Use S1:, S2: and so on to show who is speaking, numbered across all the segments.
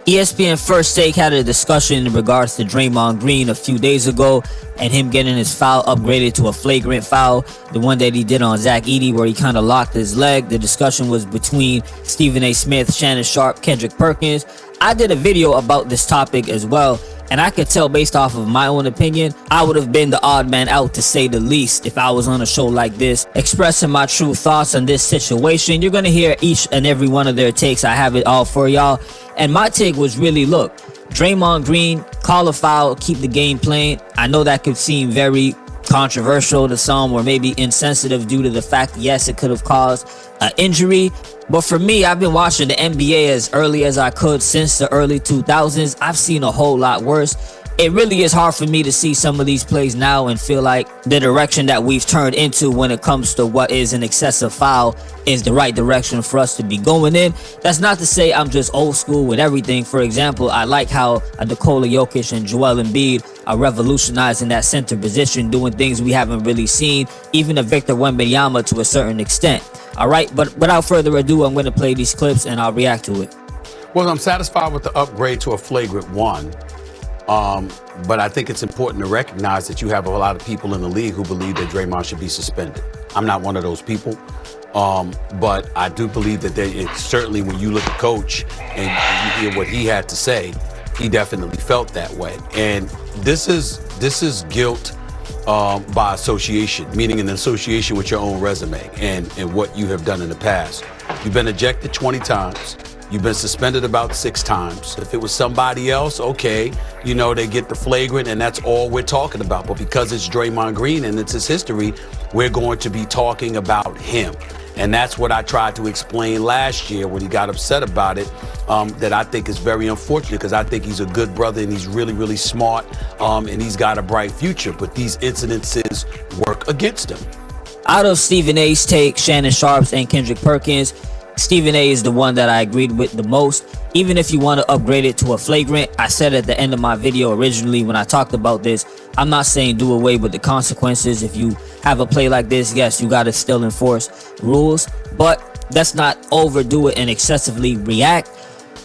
S1: ESPN First Take had a discussion in regards to Draymond Green a few days ago and him getting his foul upgraded to a flagrant foul, the one that he did on Zach Edey where he kind of locked his leg. The discussion was between Stephen A. Smith, Shannon Sharpe, Kendrick Perkins. I did a video about this topic as well, and I could tell based off of my own opinion, I would have been the odd man out to say the least if I was on a show like this, expressing my true thoughts on this situation. You're going to hear each and every one of their takes. I have it all for y'all. And my take was really, look, Draymond Green, call a foul, keep the game playing. I know that could seem very controversial to some or maybe insensitive due to the fact, yes, it could have caused an injury. But for me, I've been watching the NBA as early as I could since the early 2000s. I've seen a whole lot worse. It really is hard for me to see some of these plays now and feel like the direction that we've turned into when it comes to what is an excessive foul is the right direction for us to be going in. That's not to say I'm just old school with everything. For example, I like how Nikola Jokic and Joel Embiid are revolutionizing that center position, doing things we haven't really seen, even a Victor Wembanyama to a certain extent. All right, but without further ado, I'm going to play these clips and I'll react to it.
S2: Well, I'm satisfied with the upgrade to a flagrant one. But I think it's important to recognize that you have a lot of people in the league who believe that Draymond should be suspended. I'm not one of those people. But I do believe that certainly when you look at Coach and you hear what he had to say, he definitely felt that way. And this is guilt by association, meaning an association with your own resume and what you have done in the past. You've been ejected 20 times. You've been suspended about 6 times. If it was somebody else, okay, they get the flagrant and that's all we're talking about. But because it's Draymond Green and it's his history, we're going to be talking about him. And that's what I tried to explain last year when he got upset about it, that I think is very unfortunate because I think he's a good brother and he's really, really smart and he's got a bright future. But these incidences work against him.
S1: Out of Stephen A's take, Shannon Sharpe's, and Kendrick Perkins, Stephen A is the one that I agreed with the most. Even if you want to upgrade it to a flagrant, I said at the end of my video originally when I talked about this, I'm not saying do away with the consequences. If you have a play like this, yes, you got to still enforce rules, but let's not overdo it and excessively react.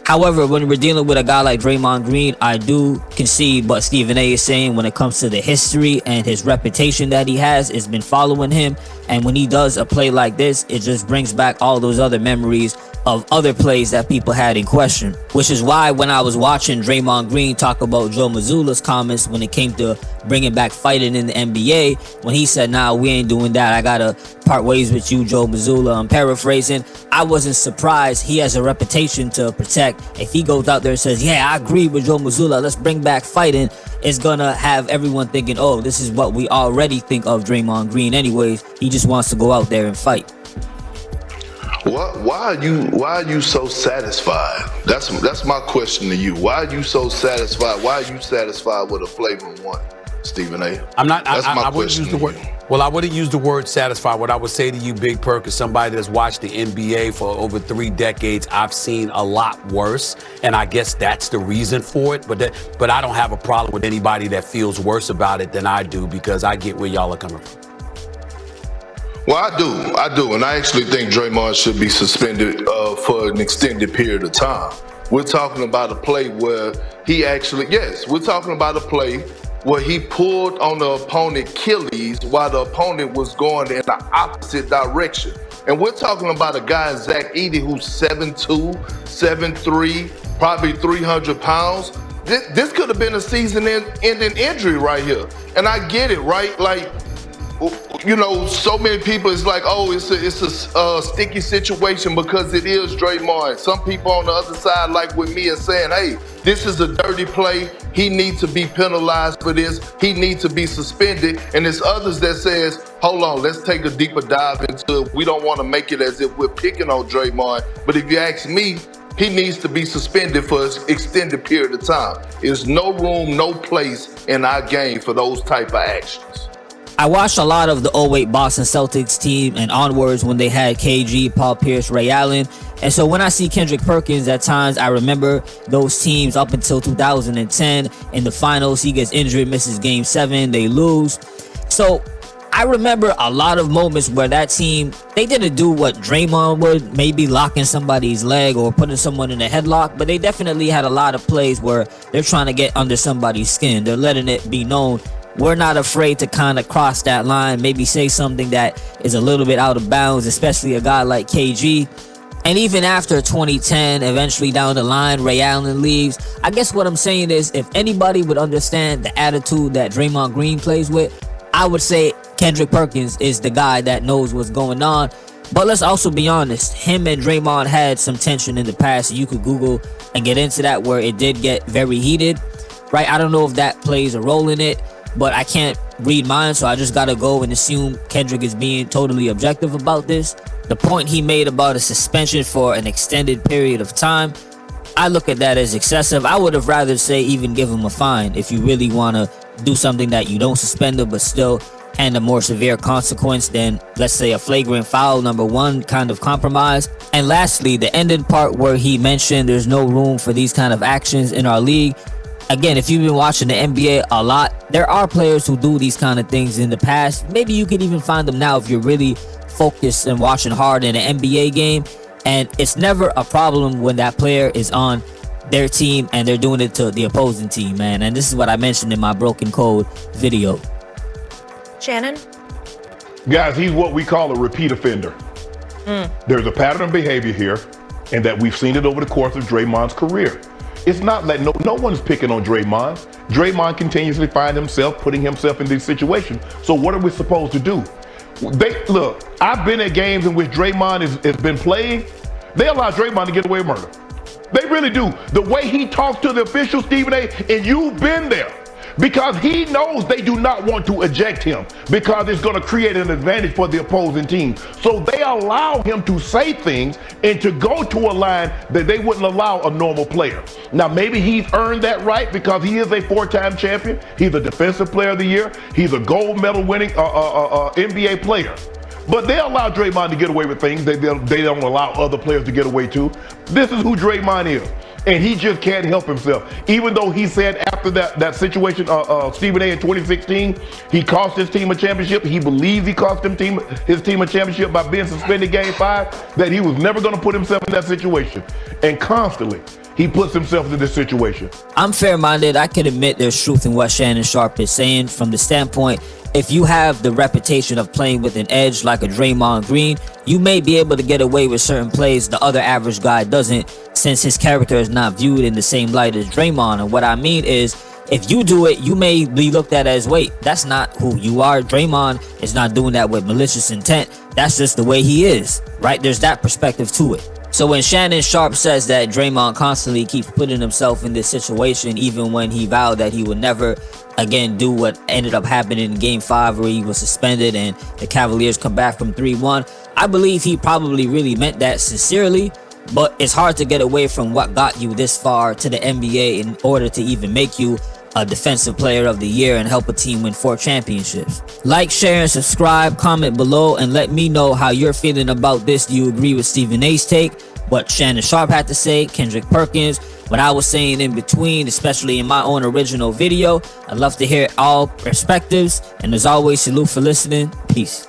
S1: However, when we're dealing with a guy like Draymond Green, I do concede what Stephen A is saying when it comes to the history and his reputation that he has. It's been following him. And when he does a play like this, it just brings back all those other memories of other plays that people had in question. Which is why when I was watching Draymond Green talk about Joe Mazzulla's comments when it came to bringing back fighting in the NBA, when he said, nah, we ain't doing that, I gotta part ways with you, Joe Mazzulla, I'm paraphrasing, I wasn't surprised. He has a reputation to protect. If he goes out there and says, yeah, I agree with Joe Mazzulla, let's bring back fighting, it's gonna have everyone thinking, oh, this is what we already think of Draymond Green anyways. He just wants to go out there and fight.
S3: Why are you so satisfied? That's my question to you. Why are you so satisfied? Why are you satisfied with a flagrant one, Stephen A?
S2: I'm not.
S3: That's my
S2: I wouldn't
S3: question
S2: use the word.
S3: to you.
S2: Well, I wouldn't use the word satisfied. What I would say to you, Big Perk, is somebody that's watched the NBA for over 3 decades. I've seen a lot worse, and I guess that's the reason for it. But I don't have a problem with anybody that feels worse about it than I do because I get where y'all are coming from.
S3: Well, I do, and I actually think Draymond should be suspended for an extended period of time. We're talking about a play where we're talking about a play where he pulled on the opponent Achilles while the opponent was going in the opposite direction. And we're talking about a guy, Zach Edey, who's 7'2", 7'3", probably 300 pounds. This could have been a season-ending injury right here. And I get it, right? Like, so many people, it's like, oh, it's a sticky situation because it is Draymond. Some people on the other side, like with me, are saying, hey, this is a dirty play. He needs to be penalized for this. He needs to be suspended. And there's others that says, hold on, let's take a deeper dive into it. We don't want to make it as if we're picking on Draymond. But if you ask me, he needs to be suspended for an extended period of time. There's no room, no place in our game for those type of actions.
S1: I watched a lot of the 08 Boston Celtics team and onwards when they had KG, Paul Pierce, Ray Allen. And so when I see Kendrick Perkins, at times I remember those teams up until 2010 in the finals. He gets injured, misses game 7, they lose. So I remember a lot of moments where that team, they didn't do what Draymond would, maybe locking somebody's leg or putting someone in a headlock, but they definitely had a lot of plays where they're trying to get under somebody's skin. They're letting it be known we're not afraid to kind of cross that line, maybe say something that is a little bit out of bounds, especially a guy like KG. And even after 2010, eventually down the line, Ray Allen leaves. I guess what I'm saying is, if anybody would understand the attitude that Draymond Green plays with, I would say Kendrick Perkins is the guy that knows what's going on. But let's also be honest, him and Draymond had some tension in the past. You could Google and get into that, where it did get very heated, right? I don't know if that plays a role in it, but I can't read minds, so I just gotta go and assume Kendrick is being totally objective about this. The point he made about a suspension for an extended period of time, I look at that as excessive. I would have rather say even give him a fine if you really want to do something that you don't suspend him but still hand a more severe consequence than, let's say, a flagrant foul, number one, kind of compromise. And lastly, the ending part where he mentioned there's no room for these kind of actions in our league. Again, if you've been watching the NBA a lot, there are players who do these kind of things in the past. Maybe you could even find them now if you're really focused and watching hard in an NBA game. And it's never a problem when that player is on their team and they're doing it to the opposing team, man. And this is what I mentioned in my Broken Code video.
S4: Shannon?
S5: Guys, he's what we call a repeat offender. There's a pattern of behavior here, and that we've seen it over the course of Draymond's career. It's not that no one's picking on Draymond. Draymond continuously finds himself putting himself in these situations. So what are we supposed to do? Look, I've been at games in which Draymond has been playing. They allow Draymond to get away with murder. They really do. The way he talks to the officials, Stephen A., and you've been there, because he knows they do not want to eject him because it's going to create an advantage for the opposing team. So they allow him to say things and to go to a line that they wouldn't allow a normal player. Now, maybe he's earned that right because he is a four-time champion. He's a defensive player of the year. He's a gold medal winning NBA player. But they allow Draymond to get away with things they don't allow other players to get away to. This is who Draymond is. And he just can't help himself. Even though he said after that situation, Stephen A., in 2016, he cost his team a championship. He believes he cost his team a championship by being suspended Game 5, that he was never going to put himself in that situation. And constantly, he puts himself in this situation.
S1: I'm fair-minded. I can admit there's truth in what Shannon Sharpe is saying from the standpoint, if you have the reputation of playing with an edge like a Draymond Green, you may be able to get away with certain plays the other average guy doesn't, since his character is not viewed in the same light as Draymond. And what I mean is, if you do it, you may be looked at as, wait, that's not who you are. Draymond is not doing that with malicious intent. That's just the way he is, right? There's that perspective to it. So when Shannon Sharpe says that Draymond constantly keeps putting himself in this situation, even when he vowed that he would never again do what ended up happening in Game 5 where he was suspended and the Cavaliers come back from 3-1, I believe he probably really meant that sincerely, but it's hard to get away from what got you this far to the NBA in order to even make you a defensive player of the year and help a team win 4 championships. Like, share, and subscribe, comment below, and let me know how you're feeling about this. Do you agree with Stephen A's take, what Shannon Sharpe had to say, Kendrick Perkins, what I was saying in between, especially in my own original video? I'd love to hear all perspectives, and as always, salute for listening. Peace.